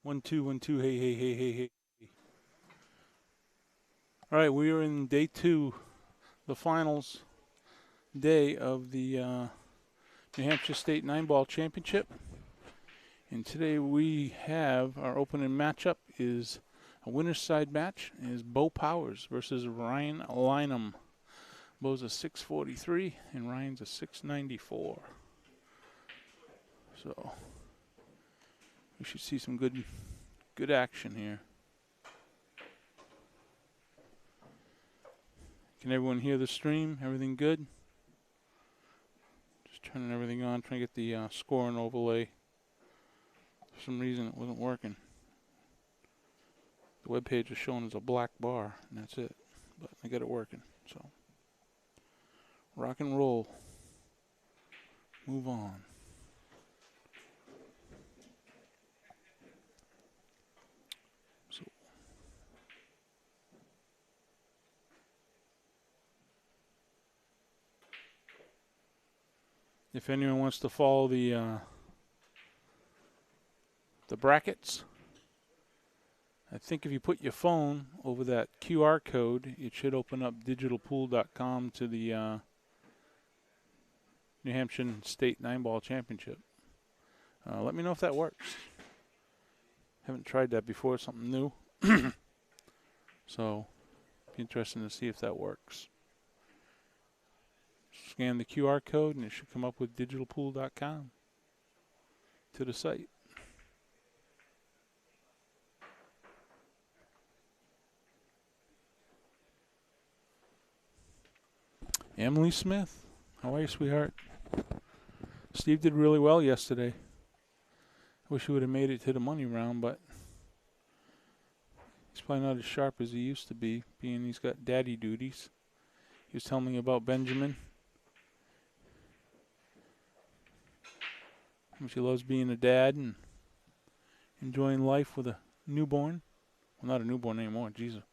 1 2 1 2. Hey, hey, hey, hey, hey. All right, we are in day 2, the finals day of the New Hampshire State 9-ball championship. And today we have our opening matchup is a winner's side match is Bo Powers versus Ryan Lynham. Bo's a 643 and Ryan's a 694. So we should see some good action here. Can everyone hear the stream? Everything good? Just turning everything on, trying to get the scoring overlay. For some reason it wasn't working. The web page is showing as a black bar, and that's it. But I got it working, so rock and roll. Move on. So if anyone wants to follow the brackets, I think if you put your phone over that QR code, it should open up digitalpool.com to the New Hampshire State 9-ball championship. Let me know if that works. Haven't tried that before, something new. So, be interesting to see if that works. Scan the QR code and it should come up with digitalpool.com to the site. Emily Smith, how are you, sweetheart? Steve did really well yesterday. I wish he would have made it to the money round, but he's probably not as sharp as he used to be, being he's got daddy duties. He was telling me about Benjamin. How much he loves being a dad and enjoying life with a newborn. Well, not a newborn anymore. Jesus.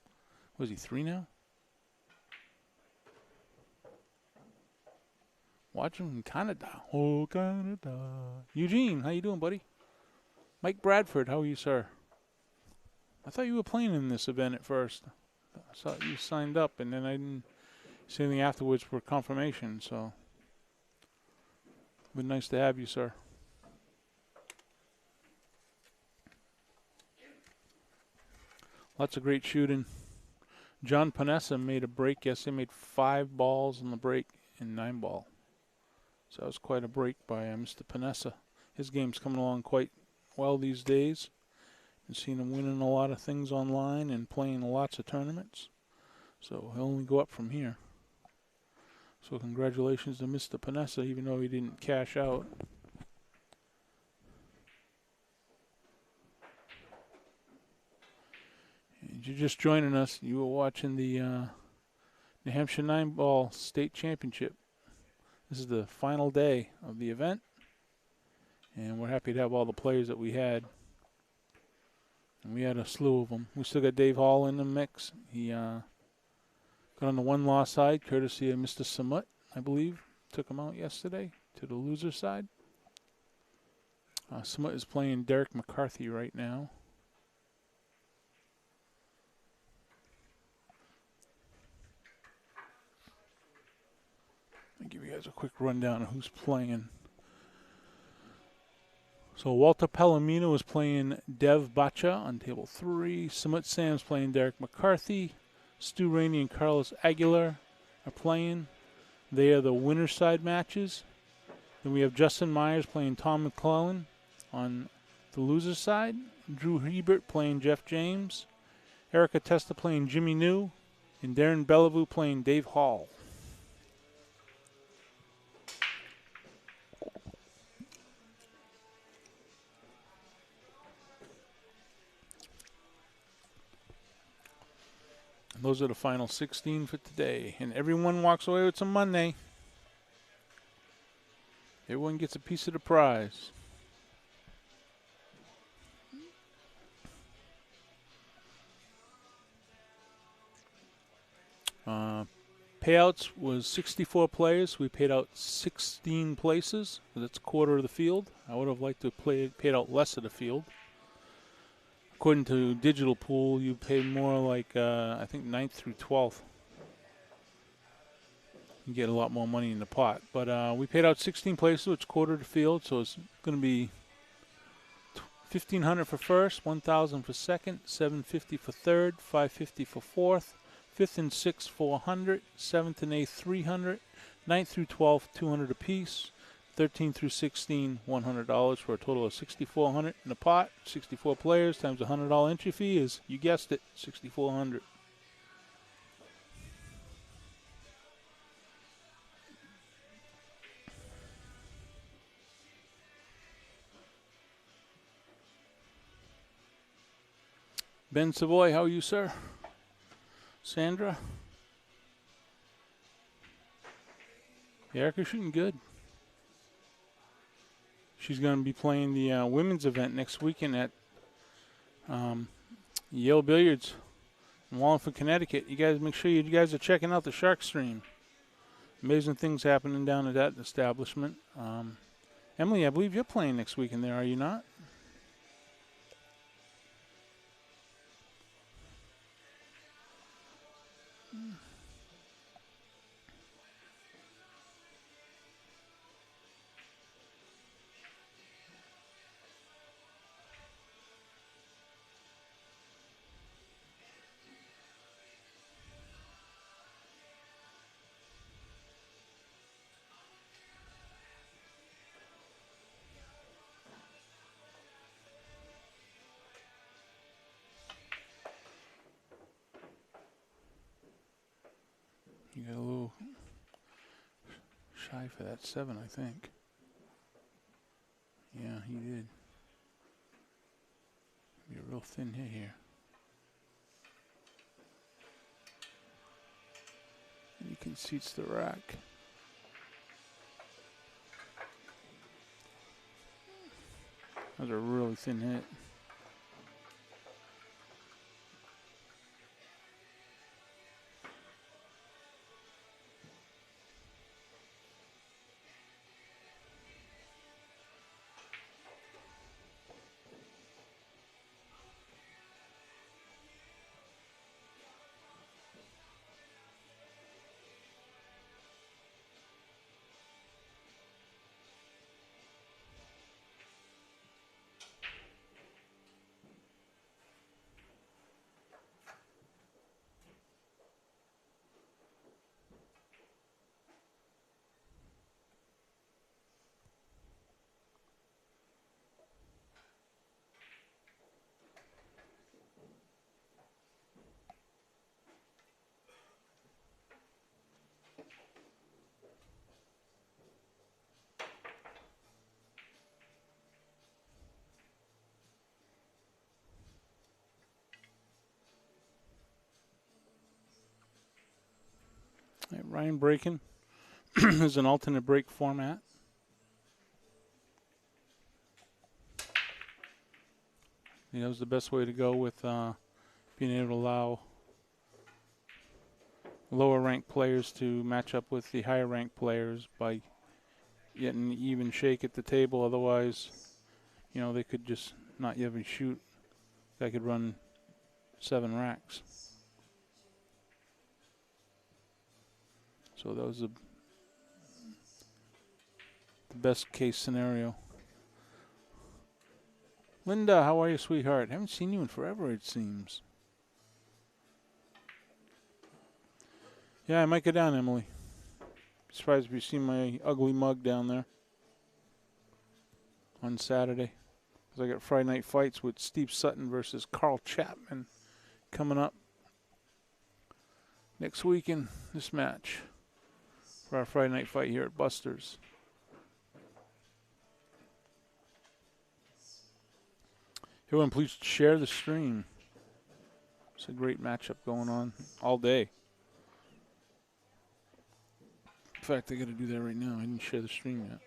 Was he 3 now? Watch him in Canada. Oh, Canada. Eugene, how you doing, buddy? Mike Bradford, how are you, sir? I thought you were playing in this event at first. I saw you signed up, and then I didn't see anything afterwards for confirmation, so it would be nice to have you, sir. Lots of great shooting. John Panessa made a break yesterday. Made 5 balls on the break in 9-ball. So that was quite a break by Mr. Panessa. His game's coming along quite well these days. I've seen him winning a lot of things online and playing lots of tournaments. So he'll only go up from here. So congratulations to Mr. Panessa, even though he didn't cash out. If you're just joining us, you were watching the New Hampshire 9-ball state championship. This is the final day of the event, and we're happy to have all the players that we had. And we had a slew of them. We still got Dave Hall in the mix. He got on the one-loss side, courtesy of Mr. Samut, I believe. Took him out yesterday to the loser side. Samut is playing Derek McCarthy right now. I'll give you guys a quick rundown of who's playing. So Walter Palomino is playing Dev Bacha on table 3. Samut Sam's playing Derek McCarthy. Stu Rainey and Carlos Aguilar are playing. They are the winner's side matches. Then we have Justin Myers playing Tom McClellan on the loser's side. Drew Hebert playing Jeff James. Erica Testa playing Jimmy New. And Darren Bellevue playing Dave Hall. Those are the final 16 for today. And everyone walks away with some money. Everyone gets a piece of the prize. Payouts was 64 players. We paid out 16 places. So that's a quarter of the field. I would have liked to have paid out less of the field. according to Digital Pool, you pay more like, I think, 9th through 12th. You get a lot more money in the pot. But we paid out 16 places, which quarter the field, so it's going to be $1,500 for first, $1,000 for second, $750 for third, $550 for fourth, fifth and sixth $400, seventh and eighth $300, 9th through 12th $200 apiece, 13 through 16 $100 for a total of $6,400 in the pot. 64 players times a $100 entry fee is, you guessed it, $6,400. Ben Savoy, how are you, sir? Sandra? Erica's shooting good. She's going to be playing the women's event next weekend at Yale Billiards in Wallingford, Connecticut. You guys make sure you guys are checking out the Shark Stream. Amazing things happening down at that establishment. Emily, I believe you're playing next weekend there, are you not? You got a little shy for that 7, I think. Yeah, he did. Be a real thin hit here. And he conceits the rack. That was a really thin hit. Right, Ryan breaking is an alternate break format. I think that was the best way to go with being able to allow lower ranked players to match up with the higher ranked players by getting an even shake at the table. Otherwise, you know, they could just not even shoot. They could run 7 racks. So that was the best case scenario. Linda, how are you, sweetheart? Haven't seen you in forever, it seems. Yeah, I might go down, Emily. Surprised if you see my ugly mug down there on Saturday. Because I got Friday night fights with Steve Sutton versus Carl Chapman coming up next weekend, this match. For our Friday night fight here at Buster's. Everyone, please share the stream. It's a great matchup going on all day. In fact, I got to do that right now. I didn't share the stream yet.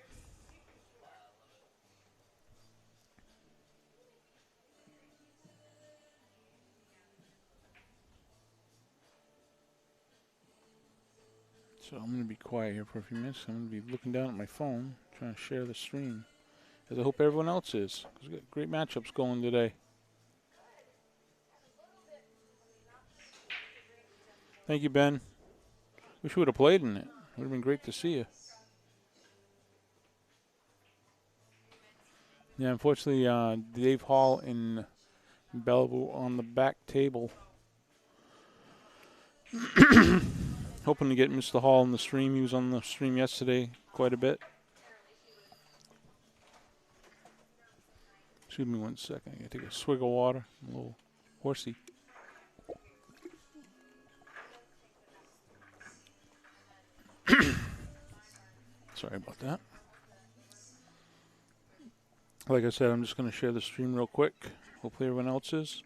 So I'm going to be quiet here for a few minutes. I'm going to be looking down at my phone, trying to share the stream. As I hope everyone else is. Because we've got great matchups going today. Thank you, Ben. Wish we would have played in it. Would have been great to see you. Yeah, unfortunately, Dave Hall and Bellevue on the back table. Hoping to get Mr. Hall in the stream. He was on the stream yesterday quite a bit. Excuse me 1 second. I gotta take a swig of water. I'm a little horsey. Sorry about that. Like I said, I'm just going to share the stream real quick. Hopefully everyone else is.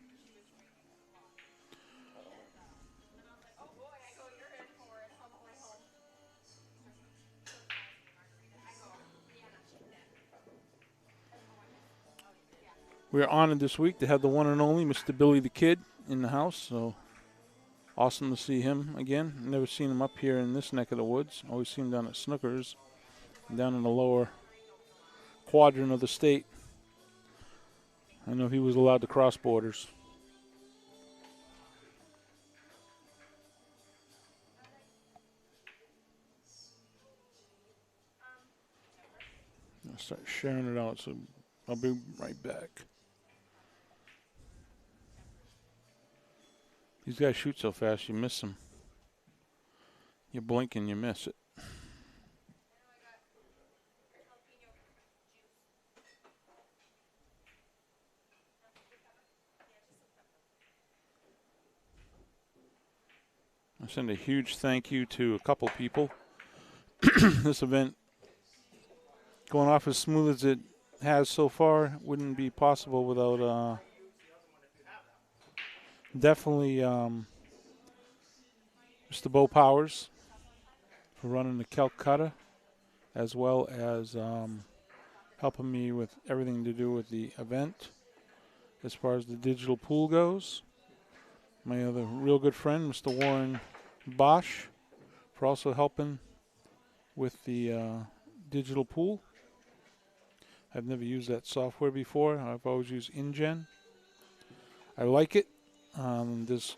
We're honored this week to have the one and only Mr. Billy the Kid in the house. So awesome to see him again. Never seen him up here in this neck of the woods. Always seen him down at Snookers, down in the lower quadrant of the state. I know he was allowed to cross borders. I'll start sharing it out, so I'll be right back. These guys shoot so fast, you miss them. You blink and you miss it. I send a huge thank you to a couple people. This event going off as smooth as it has so far wouldn't be possible without definitely Mr. Bo Powers for running the Calcutta, as well as helping me with everything to do with the event as far as the digital pool goes. My other real good friend, Mr. Warren Bosch, for also helping with the digital pool. I've never used that software before. I've always used InGen. I like it. There's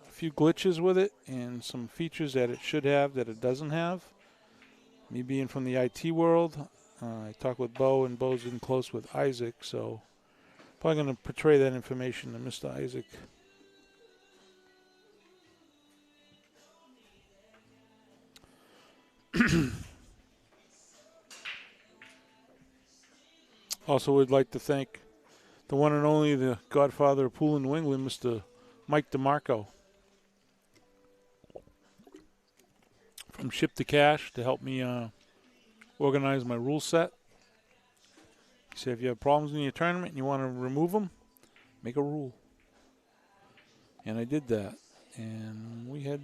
a few glitches with it and some features that it should have that it doesn't have. Me being from the IT world, I talked with Bo, and Bo's in close with Isaac, so probably going to portray that information to Mr. Isaac. Also would like to thank the one and only, the godfather of pool in New England, Mr. Mike DeMarco, from Ship to Cash, to help me organize my rule set. He said if you have problems in your tournament and you want to remove them, make a rule. And I did that. And we had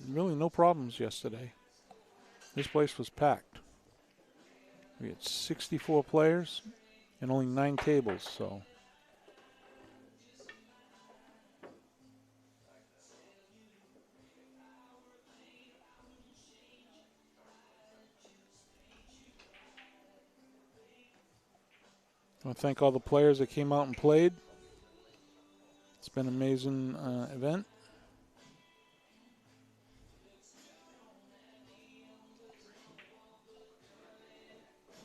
really no problems yesterday. This place was packed. We had 64 players and only 9 tables, so. I want to thank all the players that came out and played. It's been an amazing event.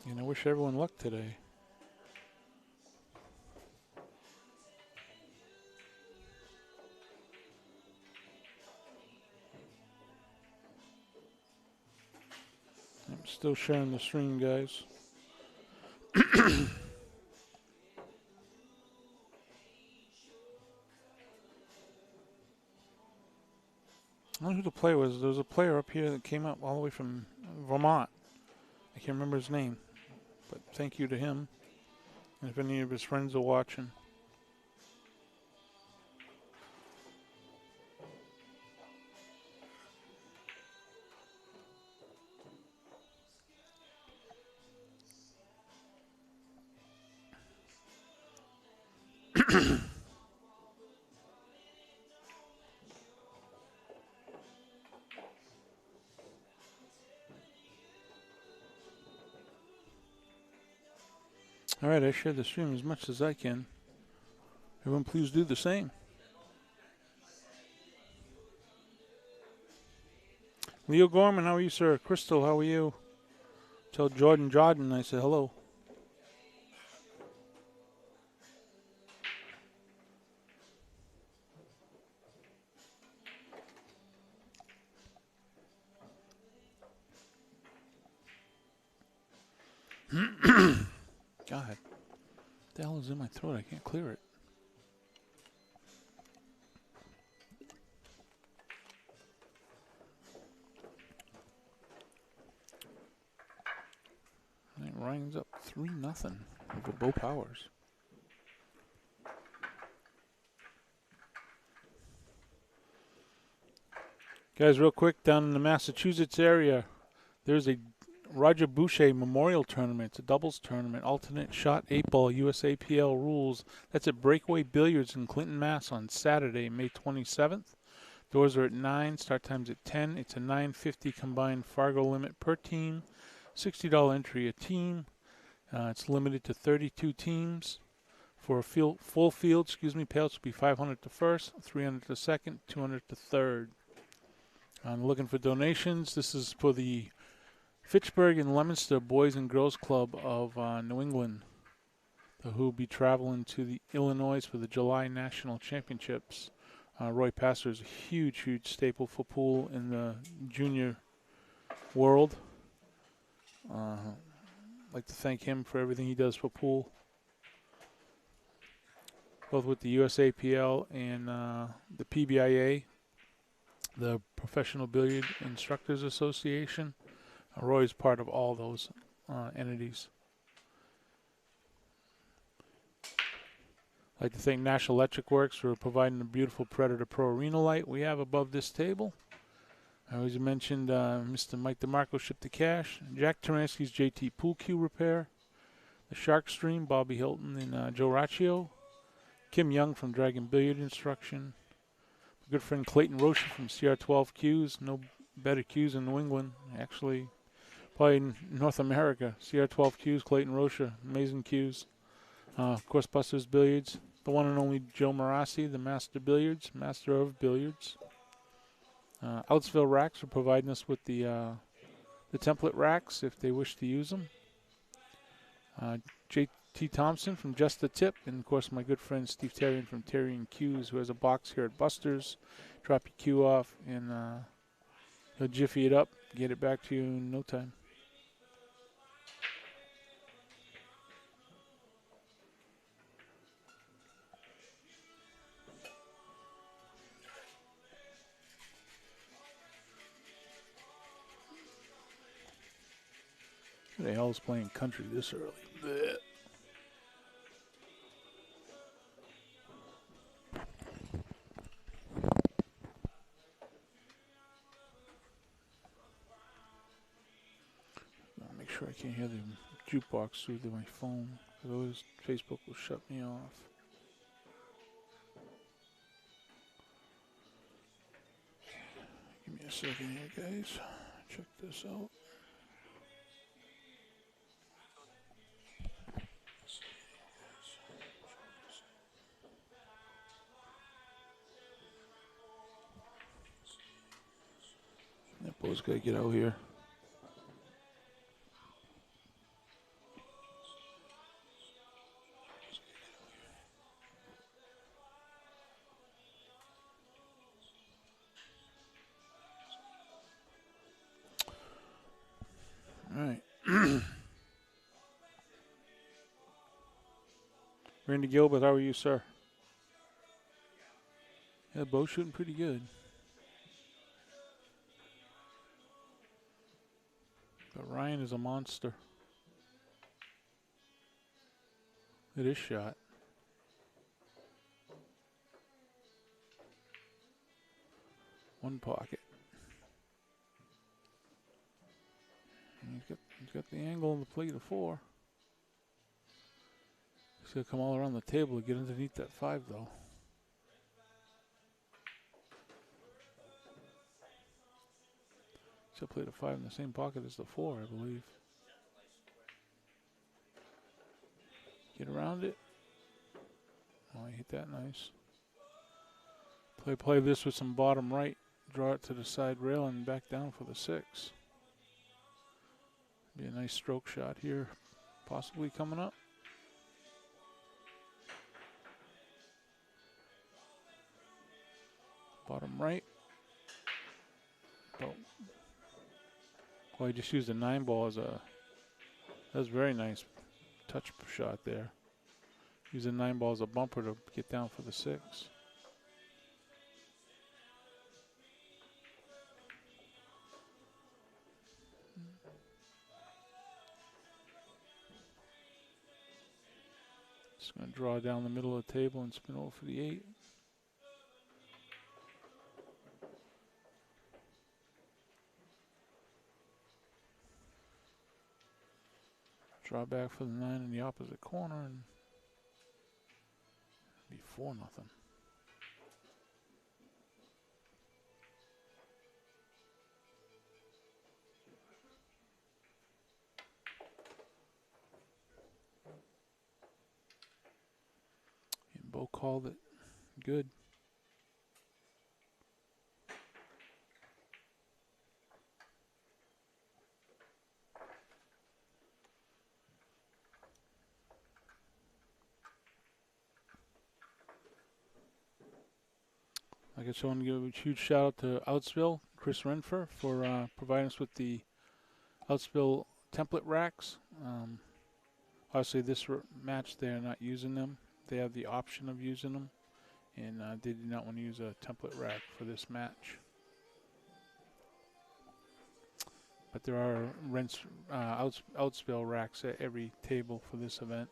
And I wish everyone luck today. I'm still sharing the stream, guys. I don't know who the player was. There was a player up here that came up all the way from Vermont. I can't remember his name, but thank you to him. And if any of his friends are watching. All right, I share the stream as much as I can. Everyone please do the same. Leo Gorman, how are you, sir? Crystal, how are you? Tell Jordan I said hello. God, what the hell is in my throat? I can't clear it. And it Ryan's up 3-0 over Bo Powers. Guys, real quick, down in the Massachusetts area, there's a Roger Boucher Memorial Tournament. It's a doubles tournament, alternate shot 8-ball USAPL rules. That's at Breakaway Billiards in Clinton, Mass. on Saturday, May 27th. Doors are at 9, start time's at 10. It's a $9.50 combined Fargo limit per team, $60 entry a team. It's limited to 32 teams. For a full field, payouts will be $500 to first, $300 to second, $200 to third. I'm looking for donations. This is for the Fitchburg and Leominster Boys and Girls Club of New England, who will be traveling to the Illinois for the July National Championships. Roy Passer is a huge staple for pool in the junior world. I'd like to thank him for everything he does for pool, both with the USAPL and the PBIA, the Professional Billiard Instructors Association. Roy is part of all those entities. I'd like to thank National Electric Works for providing the beautiful Predator Pro Arena light we have above this table. I always mentioned Mr. Mike DeMarco shipped the cash. Jack Taransky's JT Pool Cue Repair. The Shark Stream, Bobby Hilton and Joe Raccio. Kim Young from Dragon Billiard Instruction. My good friend Clayton Rocha from CR12 Cues. No better cues in New England. Actually, probably in North America. CR12 Cues, Clayton Rocha. Amazing cues. Of course, Buster's Billiards. The one and only Joe Marassi, the Master of Billiards. Outsville Racks for providing us with the template racks if they wish to use them. J.T. Thompson from Just the Tip, and of course my good friend Steve Terrian from Terrian Cues, who has a box here at Buster's. Drop your cue off, and he'll jiffy it up, get it back to you in no time. Who the hell is playing country this early? Blech. I'll make sure I can't hear the jukebox through my phone, otherwise Facebook will shut me off. Give me a second here, guys. Check this out. That boy's got to get out here. All right. Randy Gilbert, how are you, sir? Yeah, Bo's shooting pretty good. But Ryan is a monster. It is shot. One pocket. And he's got the angle on the plate of 4. He's going to come all around the table to get underneath that 5, though. He's played a 5 in the same pocket as the 4, I believe. Get around it. Oh, he hit that nice. Play this with some bottom right. draw it to the side rail and back down for the 6. Be a nice stroke shot here, possibly coming up. Bottom right. Oh. Well, he just used a 9 ball as a. That was very nice touch shot there. Use a 9 ball as a bumper to get down for the 6. Just going to draw down the middle of the table and spin over for the 8. Draw back for the 9 in the opposite corner and be 4-0. And Bo called it good. I guess I want to give a huge shout out to Outspill, Chris Renfer, for providing us with the Outspill template racks. Obviously, this match they're not using them. They have the option of using them, and they did not want to use a template rack for this match. But there are Outspill racks at every table for this event.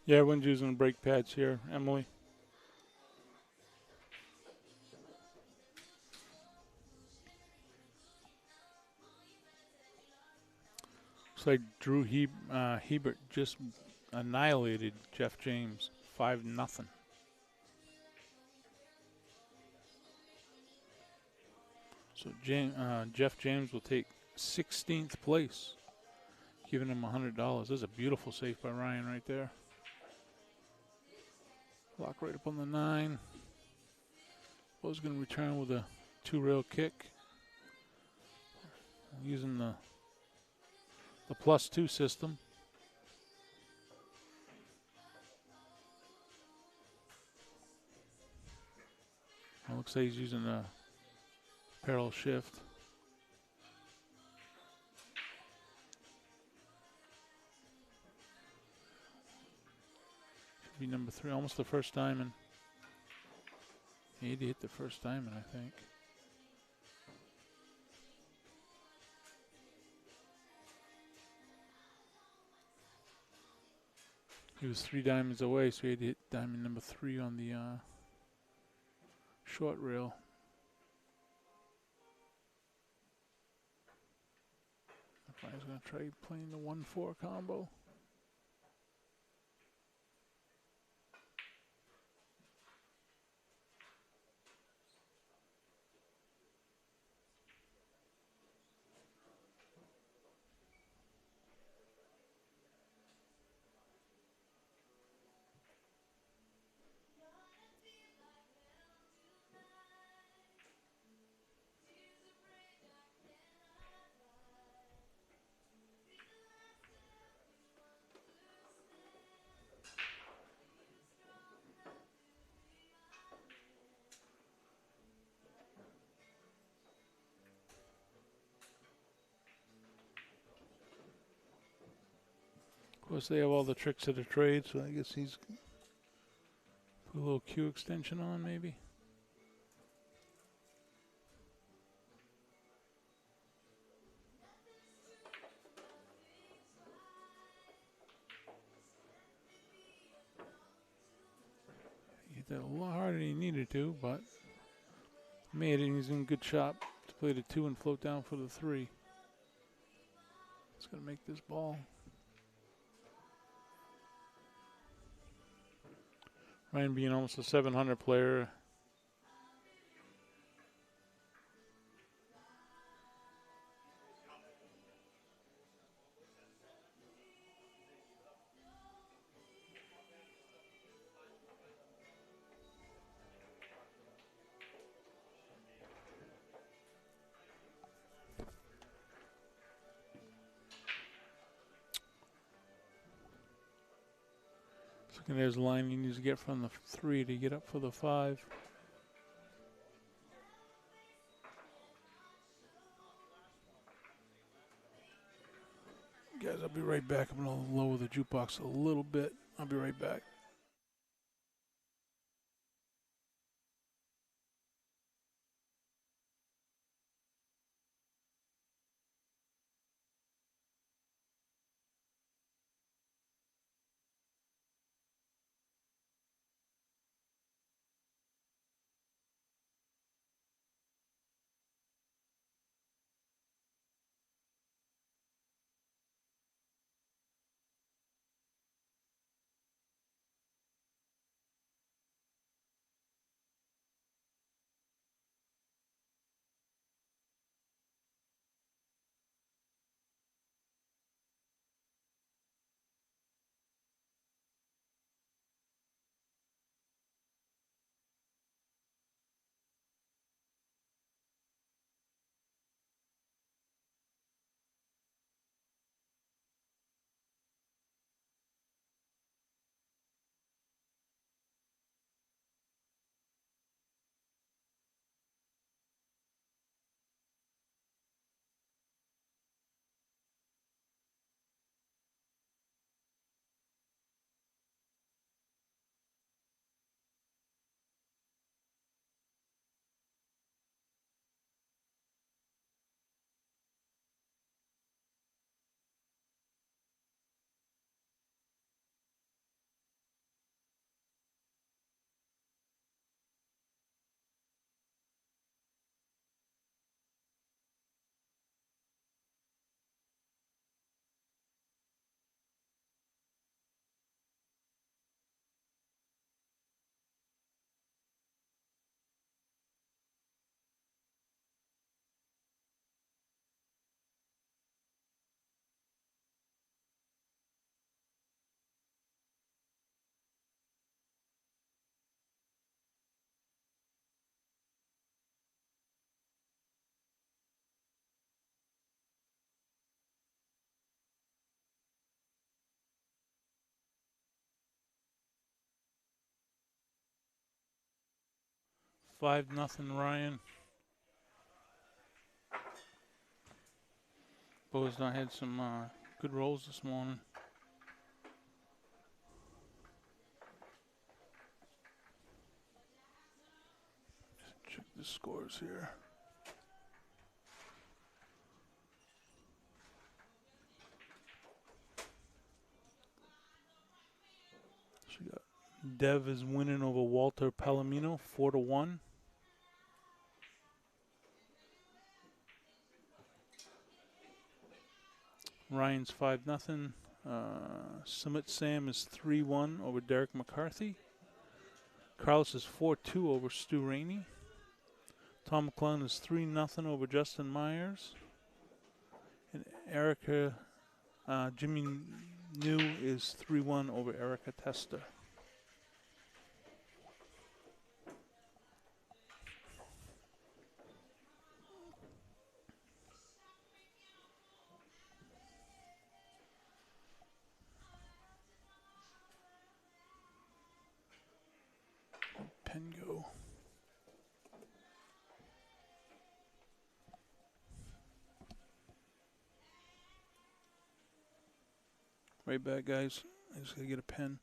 Yeah, everyone's using the brake pads here, Emily. Looks like Drew Hebert just annihilated Jeff James, 5-0. So Jeff James will take 16th place, giving him $100. This is a beautiful save by Ryan right there. Lock right up on the 9. Bo's going to return with a 2-rail kick, using the +2 system. It looks like he's using a parallel shift. Should be number 3, almost the first diamond. He had to hit the first diamond, I think. He was 3 diamonds away, so he had to hit diamond number 3 on the short rail. Ryan's going to try playing the 1-4 combo. course, they have all the tricks of the trade, so I guess he's put a little Q extension on, maybe. He hit that a lot harder than he needed to, but made it. And he's in good shot to play the 2 and float down for the 3. It's gonna make this ball. Ryan being almost a 700 player. Looking at his line he needs to get from the 3 to get up for the 5. Guys, I'll be right back. I'm going to lower the jukebox a little bit. I'll be right back. Five nothing Ryan. Bosna had some good rolls this morning. Just check the scores here. So we got Dev is winning over Walter Palomino 4-1. Ryan's 5-0. Summit Sam is 3-1 over Derek McCarthy. Carlos is 4-2 over Stu Rainey. Tom McClellan is 3-0 over Justin Myers. And Erica, Jimmy New is 3-1 over Erica Testa. Pengo. Right back, guys. I just gotta get a pen.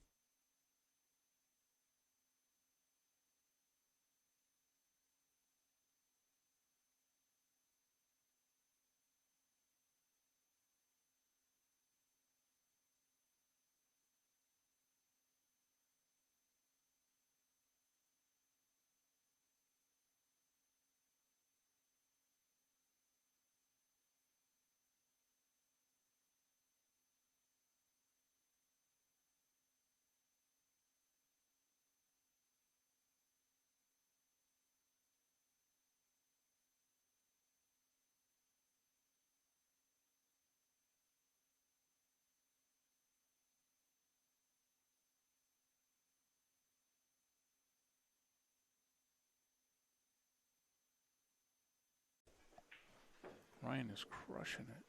Ryan is crushing it.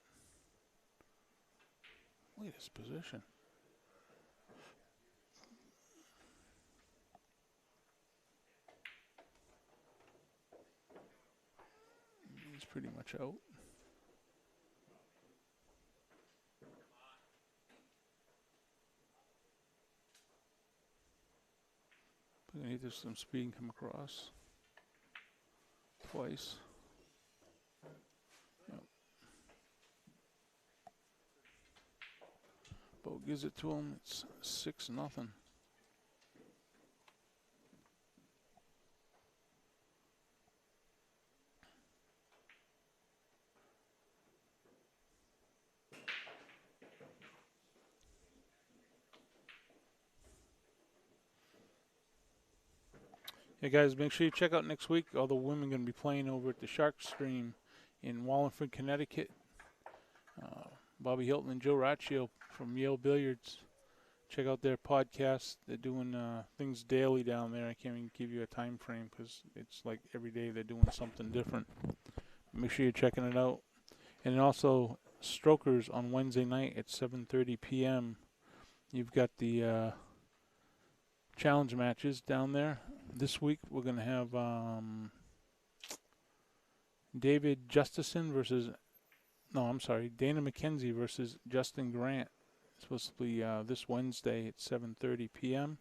Look at his position. He's pretty much out. But I need to some speed and come across. Twice. Yep. Bo gives it to him. It's 6-0. Hey guys, make sure you check out next week. All the women are going to be playing over at the Shark Stream in Wallingford, Connecticut. Bobby Hilton and Joe Raccio from Yale Billiards. Check out their podcast. They're doing things daily down there. I can't even give you a time frame because it's like every day they're doing something different. Make sure you're checking it out. And then also Strokers on Wednesday night at 7:30 p.m. You've got the challenge matches down there. This week we're going to have David Justison versus, no, I'm sorry, Dana McKenzie versus Justin Grant. It's supposed to be this Wednesday at 7:30 p.m.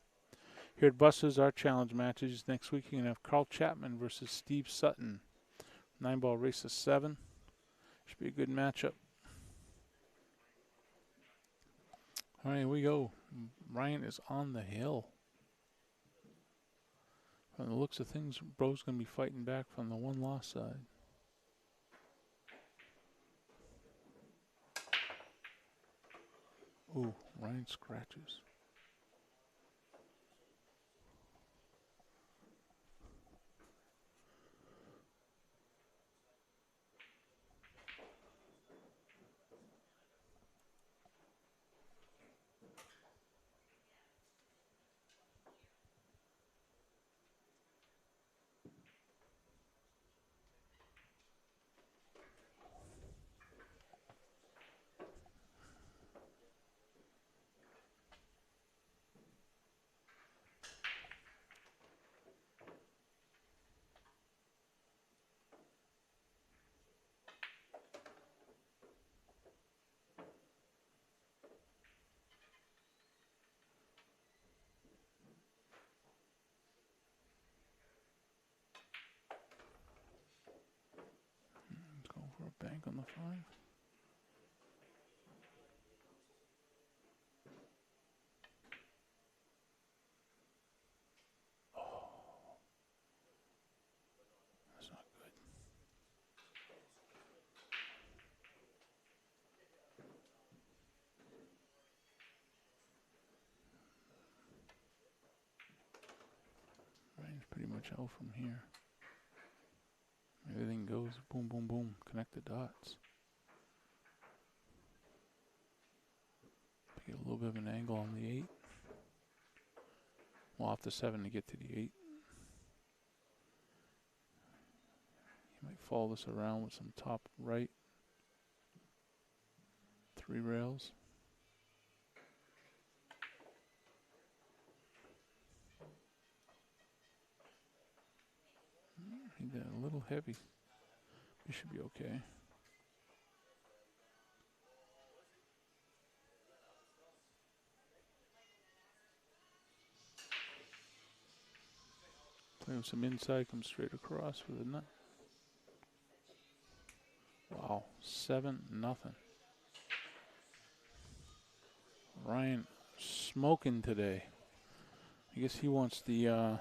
Here at Busters, our challenge matches next week. You're going to have Carl Chapman versus Steve Sutton. 9-ball race of 7. Should be a good matchup. All right, here we go. Ryan is on the hill. From the looks of things, Bro's going to be fighting back from the one-loss side. Ooh, Ryan scratches. Let's go for a bank on the 5. That's not good. Ryan's pretty much out from here. Everything goes boom, boom, boom. Connect the dots. Get a little bit of an angle on the 8. Well, off the 7 to get to the 8. You might follow this around with some top right. 3 rails. He did a little heavy. He should be okay. Play with some inside, come straight across for the nut. Wow, 7-0. Ryan smoking today. I guess he wants the